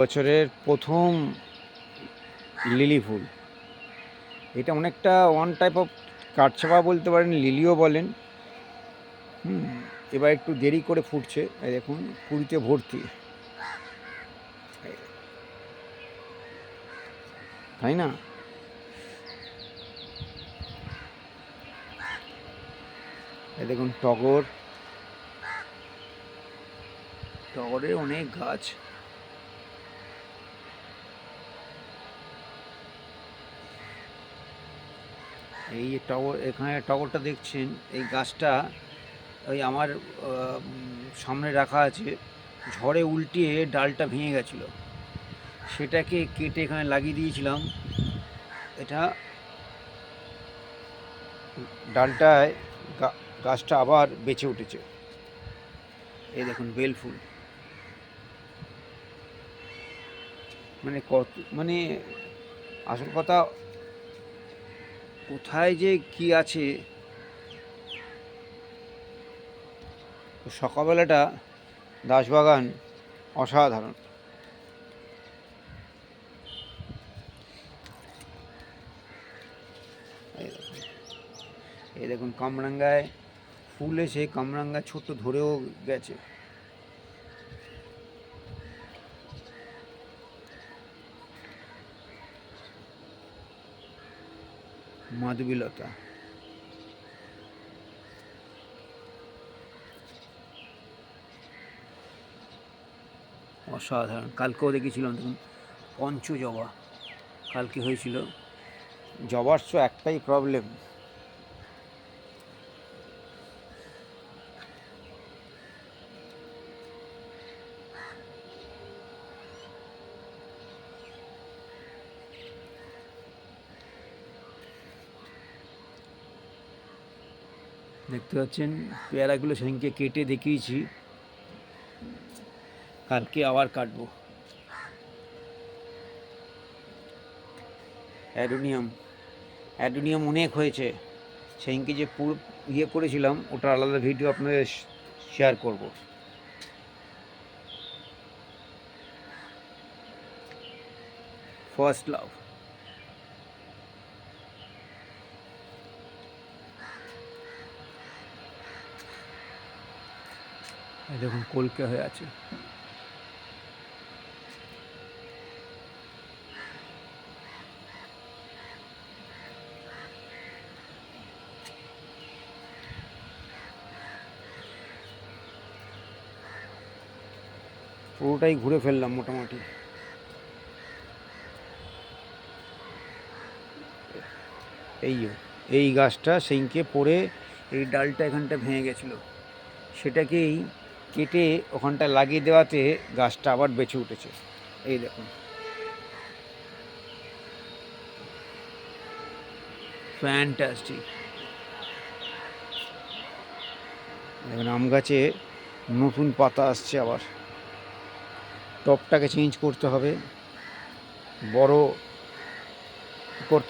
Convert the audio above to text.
বছরের প্রথম লিলি ফুল। এটা অনেকটা ওয়ান টাইপ অফ কাঠচাপা বলতে পারেন, লিলিও বলেন। এবার একটু দেরি করে ফুটছে, এই দেখুন কুড়িতে ভর্তি, তাই না? এই দেখুন টগরের অনেক গাছ। এই এখানে টগরটা দেখছেন, এই গাছটা ওই আমার সামনে রাখা আছে, ঝড়ে উল্টিয়ে ডালটা ভেঙে গেছিলো, সেটাকে কেটে এখানে লাগিয়ে দিয়েছিলাম। এটা ডালটায় গাছটা আবার বেঁচে উঠেছে। এই দেখুন বেল ফুল, মানে আসল কথা, কোথায় যে কি আছে। সকালবেলাটা দাসবাগান অসাধারণ। এই দেখুন কামরাঙ্গায় ফুল এসে কামরাঙ্গা ছোট্ট ধরেও গেছে। মাধবীলতা, অসাধারণ। কালকেও দেখেছিলাম, দেখুন পঞ্চজবা কালকে হয়েছিল। জবার তো একটাই প্রবলেম, দেখতে পাচ্ছেন পেয়ারাগুলো সেদিনকে কেটে দেখিয়েছি, কালকে আবার কাটবো। অ্যাডোনিয়াম অনেক হয়েছে, সেদিনকে যে পুরো করেছিলাম, ওটা আলাদা ভিডিও আপনাদের শেয়ার করব। ফার্স্ট লাভ, দেখুন কলকে হয়ে আছে। পুরোটাই ঘুরে ফেললাম মোটামুটি। এই গাছটা সেইকে পড়ে এই ডালটা এখানটা ভেঙে গেছিলো, সেটাকেই কেটে ওখানটা লাগিয়ে দেওয়াতে গাছটা আবার বেঁচে উঠেছে। এই দেখুন, ফ্যান্টাস্টিক। দেখুন আম গাছে নতুন পাতা আসছে, আবার টপটাকে চেঞ্জ করতে হবে, বড় করতে